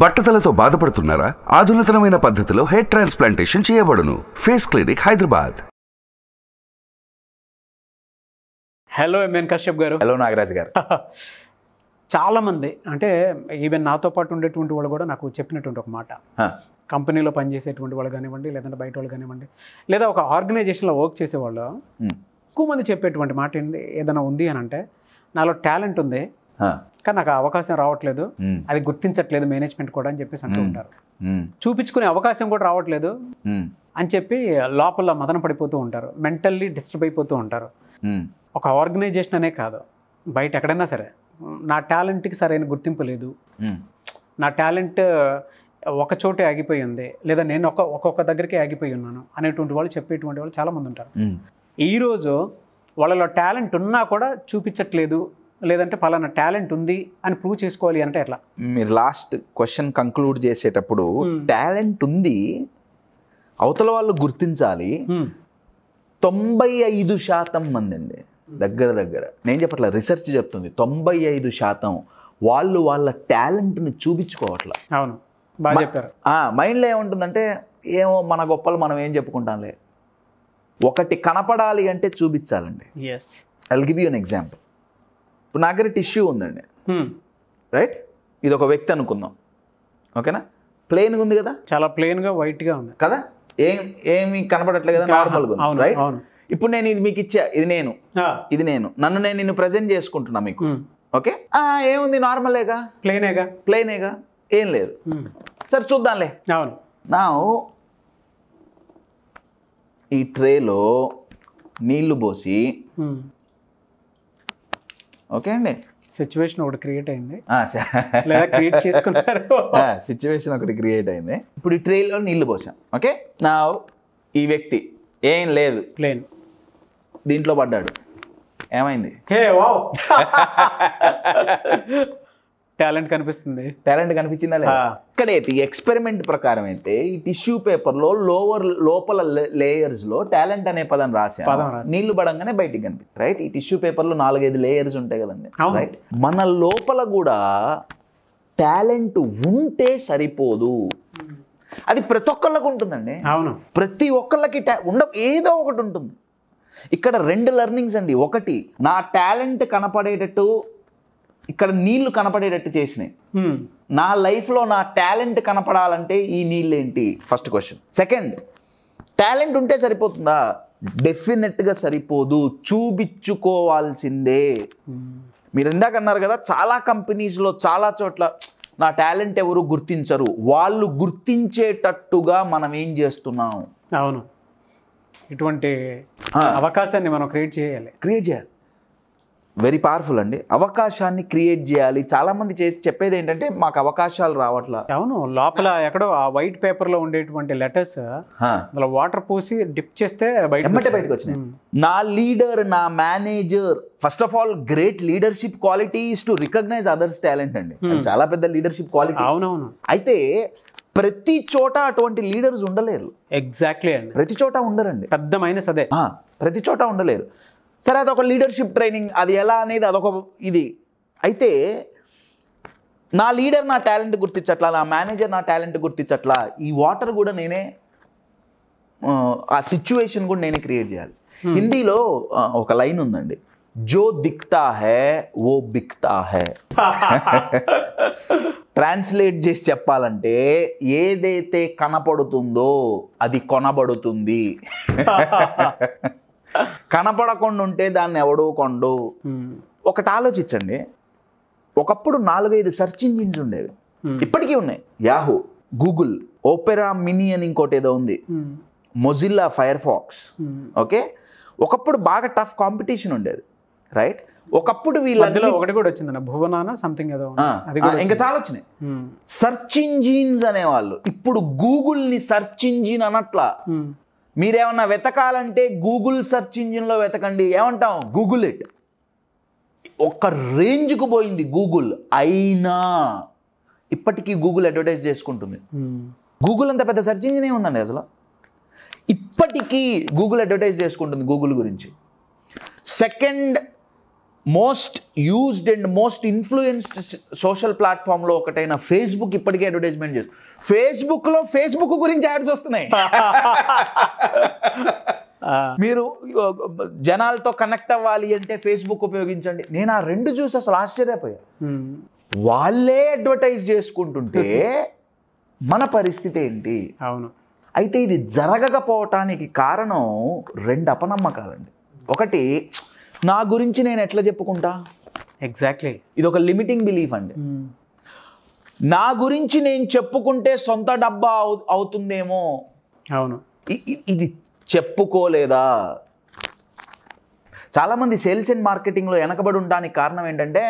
బట్టతలతో బాధపడుతున్నారా? ఆధునితనమైన పద్ధతిలో హెయిర్ ట్రాన్స్ప్లాంటేషన్ చేయబడును. Face clinic, Hyderabad. Hello MN Kashyap గారు. హలో నాగరాజ్ గారు. చాలామంది అంటే ఈవెన్ నాతో పాటు ఉండేటువంటి వాళ్ళు కూడా నాకు చెప్పినటువంటి ఒక మాట, కంపెనీలో పనిచేసేటువంటి వాళ్ళు కానివ్వండి, లేదంటే బయట వాళ్ళు కానివ్వండి, లేదా ఒక ఆర్గనైజేషన్లో వర్క్ చేసేవాళ్ళు ఎక్కువ మంది చెప్పేటువంటి మాట ఏంటి, ఏదైనా ఉంది అని అంటే నాలో టాలెంట్ ఉంది కానీ నాకు అవకాశం రావట్లేదు, అది గుర్తించట్లేదు మేనేజ్మెంట్ కూడా అని చెప్పేసి అంటూ ఉంటారు. చూపించుకునే అవకాశం కూడా రావట్లేదు అని చెప్పి లోపల మదన పడిపోతూ ఉంటారు, మెంటల్లీ డిస్టర్బ్ అయిపోతూ ఉంటారు. ఒక ఆర్గనైజేషన్ అనే కాదు, బయట ఎక్కడైనా సరే నా టాలెంట్కి సరైన గుర్తింపు లేదు, నా టాలెంట్ ఒక చోటే ఆగిపోయి ఉంది, లేదా నేను ఒక్కొక్క దగ్గరికి ఆగిపోయి ఉన్నాను అనేటువంటి వాళ్ళు చెప్పేటువంటి వాళ్ళు చాలామంది ఉంటారు. ఈరోజు వాళ్ళలో టాలెంట్ ఉన్నా కూడా చూపించట్లేదు, లేదంటే పలానా టాలెంట్ ఉంది అని ప్రూవ్ చేసుకోవాలి అంటే ఎట్లా? మీరు లాస్ట్ క్వశ్చన్ కంక్లూడ్ చేసేటప్పుడు టాలెంట్ ఉంది, అవతల వాళ్ళు గుర్తించాలి. 95% మంది అండి, దగ్గర నేను చెప్పట్లేదు, రిసెర్చ్ చెప్తుంది 95% వాళ్ళు వాళ్ళ టాలెంట్ని చూపించుకోవట్లా. అవును, బాగా చెప్పారు. మైండ్లో ఏముంటుందంటే ఏమో మన గొప్పలు మనం ఏం చెప్పుకుంటాంలే. ఒకటి కనపడాలి అంటే చూపించాలండి. I will give you an example. ఇప్పుడు నా దగ్గర టిష్యూ ఉందండి, రైట్? ఇది ఒక వ్యక్తి అనుకుందాం, ఓకేనా? ప్లెయిన్గా ఉంది కదా, చాలా ప్లెయిన్గా వైట్గా ఉంది కదా, ఏమి కనపడట్లేదు కదా, నార్మల్గా ఉంది, రైట్? ఇప్పుడు నేను ఇది మీకు ఇచ్చా, ఇది నేను నన్ను నిన్ను ప్రజెంట్ చేసుకుంటున్నా మీకు, ఓకే? ఏముంది, నార్మలేగా, ప్లెయినేగా, ఏం లేదు, సరే చూద్దాంలే. అవును. నా ఈ ట్రేలో నీళ్లు పోసి, ఓకే అండి, సిచ్యువేషన్ ఒకటి క్రియేట్ అయింది, సిచ్యువేషన్ ఒకటి క్రియేట్ అయింది. ఇప్పుడు ఈ ట్రేలో నీళ్లు పోసాం, ఓకే? నా ఈ వ్యక్తి ఏం లేదు, ప్లేన్, దీంట్లో పడ్డాడు, ఏమైంది? టాలెంట్ కనిపిస్తుంది. టాలెంట్ కనిపించిందా లేదా? ఇక్కడైతే ఈ ఎక్స్పెరిమెంట్ ప్రకారం అయితే ఈ టిష్యూ పేపర్లో లోపల లేయర్స్లో టాలెంట్ అనే పదం రాశాను, నీళ్లు పడంగానే బయటికి కనిపిస్తుంది, రైట్? ఈ టిష్యూ పేపర్లో 4-5 లేయర్స్ ఉంటాయి కదండి, రైట్? మన లోపల కూడా టాలెంట్ ఉంటే సరిపోదు, అది ప్రతి ఒక్కళ్ళకి ఉంటుందండి. అవును, ప్రతి ఒక్కళ్ళకి ఏదో ఒకటి ఉంటుంది. ఇక్కడ 2 లెర్నింగ్స్ అండి. ఒకటి, నా టాలెంట్ కనపడేటట్టు ఇక్కడ నీళ్లు కనపడేటట్టు చేసినాయి. నా లైఫ్లో నా టాలెంట్ కనపడాలంటే ఈ నీళ్ళు ఏంటి? First question. సెకండ్, టాలెంట్ ఉంటే సరిపోతుందా? డెఫినెట్గా సరిపోదు, చూపించుకోవాల్సిందే. మీరు ఇందాక అన్నారు కదా, చాలా కంపెనీస్లో చాలా చోట్ల నా టాలెంట్ ఎవరు గుర్తించరు, వాళ్ళు గుర్తించేటట్టుగా మనం ఏం చేస్తున్నాం? అవును, ఇటువంటి అవకాశాన్ని మనం క్రియేట్ చేయాలి. వెరీ పవర్ఫుల్ అండి. అవకాశాన్ని క్రియేట్ చేయాలి. చాలా మంది చెప్పేది ఏంటంటే మాకు అవకాశాలు రావట్లా. అవును, లోపల ఎక్కడో ఆ వైట్ పేపర్ లో ఉండేటువంటి లెటర్స్ అందులో వాటర్ పోసి డిప్ చేస్తే బయటకు వచ్చినాయి. నా లీడర్, నా manager, first of all great leadership quality is to recognise others talent అండి. చాలా పెద్ద లీడర్షిప్ క్వాలిటీ. అవునవును. అయితే ప్రతి చోట అటువంటి లీడర్స్ ఉండలేరు. ఎగ్జాక్ట్లీ అండి, ప్రతి చోట ఉండరండి. పెద్ద మైనస్ అదే, ప్రతి చోట ఉండలేరు. సరే, అదొక లీడర్షిప్ ట్రైనింగ్, అది ఎలా అనేది అదొక ఇది. అయితే నా లీడర్ నా టాలెంట్ గుర్తించట్లా, నా మేనేజర్ నా టాలెంట్ గుర్తించట్లా, ఈ వాటర్ కూడా నేనే, ఆ సిచ్యువేషన్ కూడా నేనే క్రియేట్ చేయాలి. హిందీలో ఒక లైన్ ఉందండి, జో దిక్తా హై వో బిక్తా హై. ట్రాన్స్లేట్ చేసి చెప్పాలంటే ఏదైతే కనపడుతుందో అది కొనబడుతుంది, కనపడకుండా ఉంటే దాన్ని ఎవడో కొండు. ఒకటి ఆలోచించండి, ఒకప్పుడు 4-5 సెర్చ్ ఇంజిన్స్ ఉండేవి, ఇప్పటికీ ఉన్నాయి. యాహూ, గూగుల్, ఓపెరా మినీ అని ఇంకోటి ఏదో ఉంది, మొజిల్లా ఫైర్ ఫాక్స్, ఓకే? ఒకప్పుడు బాగా టఫ్ కాంపిటీషన్ ఉండేది, రైట్? ఒకప్పుడు వీళ్ళందరూ ఒకటి కూడా వచ్చింది, భువనానా సంథింగ్ ఏదో, ఇంకా చాలా వచ్చినాయి సెర్చ్ ఇంజిన్స్ అనేవాళ్ళు. ఇప్పుడు గూగుల్ని సెర్చ్ ఇంజిన్ అనట్లా. మీరేమన్నా వెతకాలంటే గూగుల్ సెర్చ్ ఇంజిన్లో వెతకండి, ఏమంటాం? Google it. ఒక రేంజ్కు పోయింది గూగుల్. అయినా ఇప్పటికీ గూగుల్ అడ్వర్టైజ్ చేసుకుంటుంది. గూగుల్ అంత పెద్ద సెర్చ్ ఇంజిన్ ఏముందండి అసలు? ఇప్పటికీ గూగుల్ అడ్వర్టైజ్ చేసుకుంటుంది గూగుల్ గురించి. Second most used and most influenced social ప్లాట్ఫామ్లో ఒకటైన ఫేస్బుక్ ఇప్పటికే అడ్వర్టైజ్మెంట్ చేస్తుంది. ఫేస్బుక్ గురించి యాడ్స్ వస్తున్నాయి. మీరు జనాలతో కనెక్ట్ అవ్వాలి అంటే ఫేస్బుక్ ఉపయోగించండి. నేను ఆ రెండు చూసి అసలు ఆశ్చర్యపోయా. వాళ్ళే అడ్వర్టైజ్ చేసుకుంటుంటే మన పరిస్థితి ఏంటి? అవును. అయితే ఇది జరగకపోవటానికి కారణం 2 అపనమ్మకాలండి. ఒకటి, నా గురించి నేను ఎట్లా చెప్పుకుంటా. ఎగ్జాక్ట్లీ, ఇది ఒక లిమిటింగ్ బిలీఫ్ అండి. నా గురించి నేను చెప్పుకుంటే సొంత డబ్బా అవుతుందేమో. అవును. ఇది చెప్పుకోలేదా? చాలామంది సేల్స్ అండ్ మార్కెటింగ్లో వెనకబడి ఉండడానికి కారణం ఏంటంటే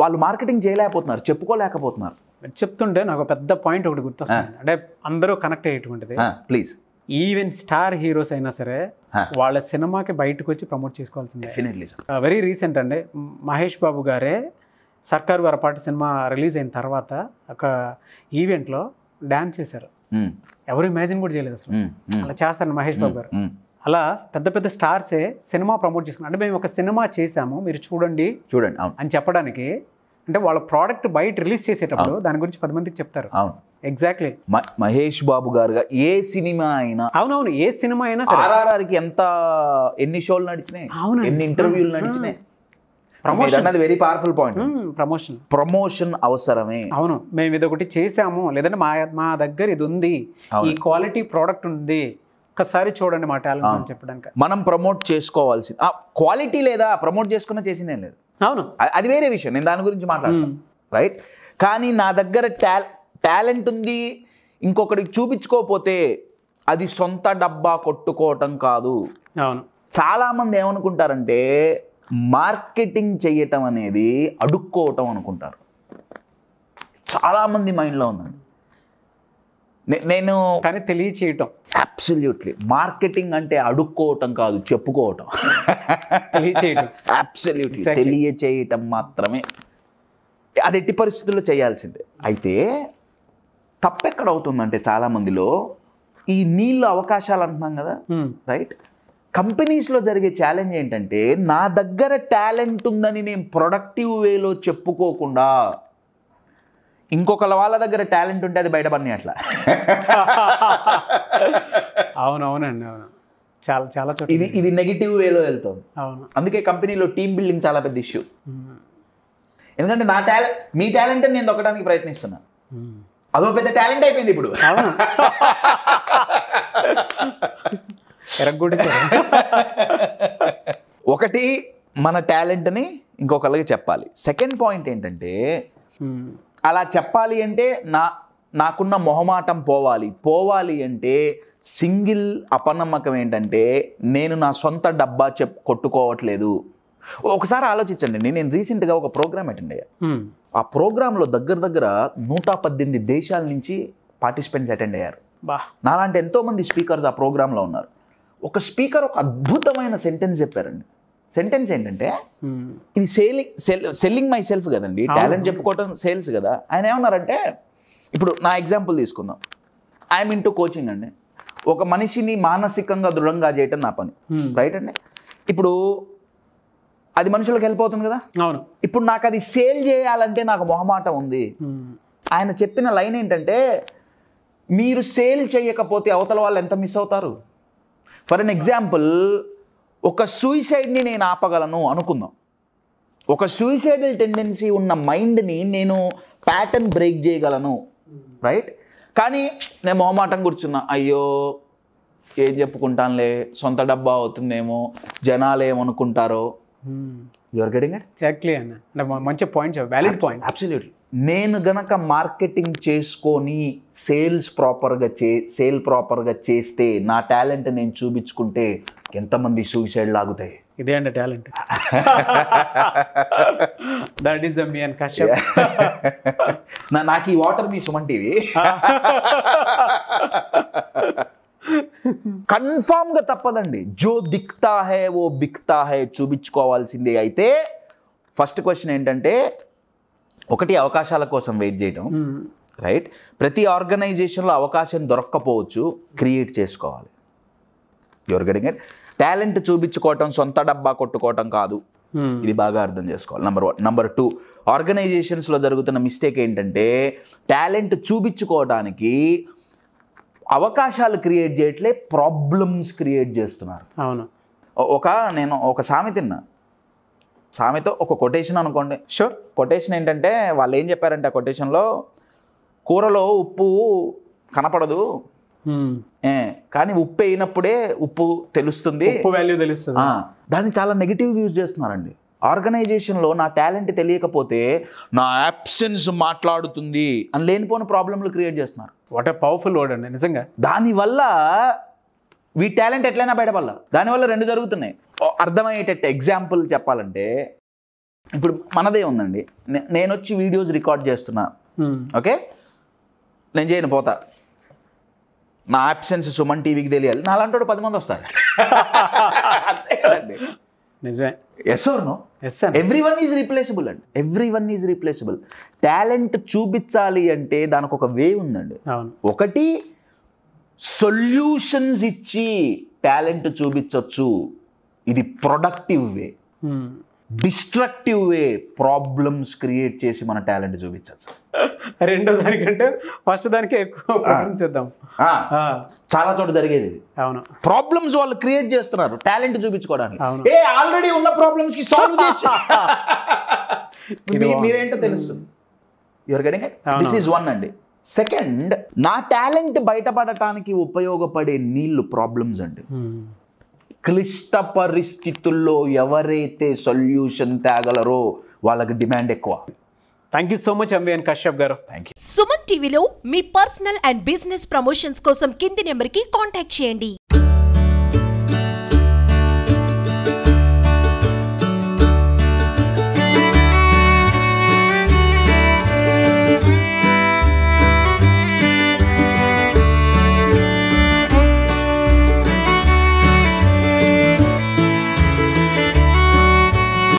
వాళ్ళు మార్కెటింగ్ చేయలేకపోతున్నారు, చెప్పుకోలేకపోతున్నారు. చెప్తుంటే నాకు పెద్ద పాయింట్ ఒకటి గుర్తొస్తుంది. అంటే అందరూ కనెక్ట్ అయ్యేటువంటిది. ప్లీజ్. ఈవెన్ స్టార్ హీరోస్ అయినా సరే వాళ్ళ సినిమాకి బయటకు వచ్చి ప్రమోట్ చేసుకోవాల్సిందే. Definitely sir. వెరీ రీసెంట్ అండి, మహేష్ బాబు గారే సర్కారు వారపాటి సినిమా రిలీజ్ అయిన తర్వాత ఒక ఈవెంట్లో డ్యాన్స్ చేశారు. ఎవరు ఇమాజిన్ కూడా చేయలేదు అసలు అలా చేస్తారండి మహేష్ బాబు గారు. అలా పెద్ద పెద్ద స్టార్సే సినిమా ప్రమోట్ చేసుకున్నారు. అంటే మేము ఒక సినిమా చేసాము, మీరు చూడండి అని చెప్పడానికి. అంటే వాళ్ళ ప్రోడక్ట్ బయట రిలీజ్ చేసేటప్పుడు దాని గురించి 10 మందికి చెప్తారు. అవును, ఎగ్జాక్ట్లీ. మహేష్ బాబు గారుగా ఏ సినిమా అయినా, అవునవును, ఏ సినిమా అయినా ఆర్ఆర్ఆర్కి ఎన్ని షోలు నడిచినాయి, ఎన్ని ఇంటర్వ్యూలు నడిచినాయి. ప్రమోషన్ అది వెరీ పవర్ఫుల్ పాయింట్. ప్రమోషన్ అవసరమే. అవును, మేము ఇది ఒకటి చేసాము, లేదంటే మా దగ్గర ఇది ఉంది, ఈ క్వాలిటీ ప్రోడక్ట్ ఉంది, ఒక్కసారి చూడండి మా టాలెంట్ అని చెప్పడానికి మనం ప్రమోట్ చేసుకోవాల్సింది. క్వాలిటీ లేదా ప్రమోట్ చేసుకున్నా చేసిందేం లేదు. అవును, అది వేరే విషయం, నేను దాని గురించి మాట్లాడతాను, రైట్. కానీ నా దగ్గర టాలెంట్ ఉంది, ఇంకొకరికి చూపించుకోకపోతే అది సొంత డబ్బా కొట్టుకోవటం కాదు. అవును. చాలామంది ఏమనుకుంటారంటే మార్కెటింగ్ చేయటం అనేది అడుక్కోవటం అనుకుంటారు. చాలామంది మైండ్లో ఉందండి. నేను కానీ తెలియచేయటం. అబ్సల్యూట్లీ. మార్కెటింగ్ అంటే అడుక్కోవటం కాదు, చెప్పుకోవటం. తెలియచేయటం. అబ్సల్యూట్లీ తెలియచేయటం మాత్రమే. అది ఎట్టి పరిస్థితుల్లో చేయాల్సిందే. అయితే తప్పెక్కడ అవుతుందంటే చాలామందిలో ఈ నీళ్ళు అవకాశాలు అంటున్నాం కదా, రైట్. కంపెనీస్లో జరిగే ఛాలెంజ్ ఏంటంటే నా దగ్గర టాలెంట్ ఉందని నేను ప్రొడక్టివ్ వేలో చెప్పుకోకుండా ఇంకొకళ్ళ వాళ్ళ దగ్గర టాలెంట్ ఉంటే అది బయటపడి అట్లా. అవునవునండి, అవును. చాలా చాలా ఇది నెగిటివ్ వేలో వెళ్తాం. అవును. అందుకే కంపెనీలో టీమ్ బిల్డింగ్ చాలా పెద్ద ఇష్యూ. ఎందుకంటే మీ టాలెంట్ నేను దొక్కడానికి ప్రయత్నిస్తున్నా, అదో పెద్ద టాలెంట్ అయిపోయింది ఇప్పుడు. ఒకటి మన టాలెంట్ని ఇంకొకళ్ళకి చెప్పాలి. సెకండ్ పాయింట్ ఏంటంటే అలా చెప్పాలి అంటే నాకున్న మొహమాటం పోవాలి అంటే సింగిల్ అపనమ్మకం ఏంటంటే నేను నా సొంత డబ్బా కొట్టుకోవట్లేదు. ఒకసారి ఆలోచించండి. నేను రీసెంట్గా ఒక ప్రోగ్రామ్ అటెండ్ అయ్యా. ఆ ప్రోగ్రాంలో దగ్గర 118 దేశాల నుంచి పార్టిసిపెంట్స్ అటెండ్ అయ్యారు. నాలాంటి ఎంతోమంది స్పీకర్స్ ఆ ప్రోగ్రాంలో ఉన్నారు. ఒక స్పీకర్ ఒక అద్భుతమైన సెంటెన్స్ చెప్పారండి. సెంటెన్స్ ఏంటంటే ఇది సెల్లింగ్ మై సెల్ఫ్ కదండి, టాలెంట్ చెప్పుకోవటం సేల్స్ కదా. ఆయన ఏమన్నారంటే, ఇప్పుడు నా ఎగ్జాంపుల్ తీసుకుందాం. ఐఎమ్ ఇంటూ కోచింగ్ అండి. ఒక మనిషిని మానసికంగా దృఢంగా చేయటం నా పని, రైట్ అండి. ఇప్పుడు అది మనుషులకు హెల్ప్ అవుతుంది కదా. అవును. ఇప్పుడు నాకు అది సేల్ చేయాలంటే నాకు మొహమాటం ఉంది. ఆయన చెప్పిన లైన్ ఏంటంటే, మీరు సేల్ చేయకపోతే అవతల వాళ్ళు ఎంత మిస్ అవుతారు. ఫర్ ఎన్ ఎగ్జాంపుల్, ఒక సూసైడ్ని నేను ఆపగలను అనుకుందాం. ఒక సూసైడల్ టెండెన్సీ ఉన్న మైండ్ని నేను ప్యాటర్న్ బ్రేక్ చేయగలను, రైట్. కానీ నేను మొహమాటం కూర్చున్నా, అయ్యో ఏం చెప్పుకుంటానులే, సొంత డబ్బా అవుతుందేమో, జనాలు ఏమనుకుంటారో. You're getting it? ఎగ్జాక్ట్లీ అన్న, మంచి పాయింట్, వ్యాలిడ్ పాయింట్. అబ్సల్యూట్లీ. నేను గనక మార్కెటింగ్ చేసుకొని సేల్ ప్రాపర్గా చేస్తే, నా టాలెంట్ నేను చూపించుకుంటే ఎంతమంది సూసైడ్ లాగుతాయి. ఇదే అండి talent. That is me and Kashyap. నాకు ఈ వాటర్ మీ సుమన్ టీవీ. కన్ఫామ్గా తప్పదండి. జో దిక్తా హై ఓ బిక్తా హై, చూపించుకోవాల్సిందే. అయితే ఫస్ట్ క్వశ్చన్ ఏంటంటే, ఒకటి అవకాశాల కోసం వెయిట్ చేయడం, రైట్. ప్రతి ఆర్గనైజేషన్లో అవకాశం దొరక్కపోవచ్చు, క్రియేట్ చేసుకోవాలి. Your getting it? టాలెంట్ చూపించుకోవటం సొంత డబ్బా కొట్టుకోవటం కాదు. ఇది బాగా అర్థం చేసుకోవాలి. నెంబర్ 1. నెంబర్ 2, ఆర్గనైజేషన్స్లో జరుగుతున్న మిస్టేక్ ఏంటంటే టాలెంట్ చూపించుకోవడానికి అవకాశాలు క్రియేట్ చేయట్లే, ప్రాబ్లమ్స్ క్రియేట్ చేస్తున్నారు. అవును. నేను ఒక సామెతో ఒక కొటేషన్ అనుకోండి. షూర్. కొటేషన్ ఏంటంటే వాళ్ళు ఏం చెప్పారంటే ఆ కొటేషన్లో, కూరలో ఉప్పు కనపడదు కానీ ఉప్పు అయినప్పుడే ఉప్పు తెలుస్తుంది, ఉప్పు వాల్యూ తెలుస్తుంది. దాన్ని చాలా నెగిటివ్గా యూజ్ చేస్తున్నారండి. ఆర్గనైజేషన్లో నా టాలెంట్ తెలియకపోతే నా యాబ్సెన్స్ మాట్లాడుతుంది అని లేనిపోయిన ప్రాబ్లంలు క్రియేట్ చేస్తున్నారు. వాట్ ఏ పవర్ఫుల్ వర్డ్ అండి నిజంగా. దానివల్ల వీ టాలెంట్ ఎట్లయినా బయటపడాల. దానివల్ల 2 జరుగుతున్నాయి. అర్థమయ్యేటట్టు ఎగ్జాంపుల్ చెప్పాలంటే, ఇప్పుడు మనదే ఉందండి, నేను వచ్చి వీడియోస్ రికార్డ్ చేస్తున్నా, ఓకే, నేను చేయను పోతా, నా యాబ్సెన్స్ సుమన్ టీవీకి తెలియాలి, నాలంటోడు 10 మంది వస్తారు. అంతే కదండి. నిజమే. Yes or no? Everyone is replaceable అండి. Everyone is replaceable. టాలెంట్ చూపించాలి అంటే దానికి ఒక వే ఉందండి. ఒకటి సొల్యూషన్స్ ఇచ్చి టాలెంట్ చూపించవచ్చు, ఇది ప్రొడక్టివ్ వే. డిస్ట్రక్టివ్ వే, ప్రాబ్లమ్స్ క్రియేట్ చేసి మన టాలెంట్ చూపించవచ్చు. రెండో దానికంటే ఫస్ట్ దానికే ఎక్కువ చేద్దాం. చాలా చోట జరిగేది. అవును. ప్రాబ్లమ్స్ వాళ్ళు క్రియేట్ చేస్తున్నారు టాలెంట్ చూపించుకోవడానికి. ఆల్రెడీ ఉన్న ప్రాబ్లమ్స్ కి సాల్వ్ చేసి మీరేంటో తెలుస్తుంది. Your getting it? This is 1 అండి. సెకండ్, నా టాలెంట్ బయటపడటానికి ఉపయోగపడే నీళ్లు ప్రాబ్లమ్స్ అండి. క్లిష్ట పరిస్థితుల్లో ఎవరైతే సొల్యూషన్ తేగలరో వాళ్ళకి డిమాండ్ ఎక్కువ. Thank you so much MVN Kashyap garu. Thank you. Suman టీవీలో మీ పర్సనల్ అండ్ బిజినెస్ ప్రమోషన్స్ కోసం కింది నెంబర్కి కాంటాక్ట్ చేయండి.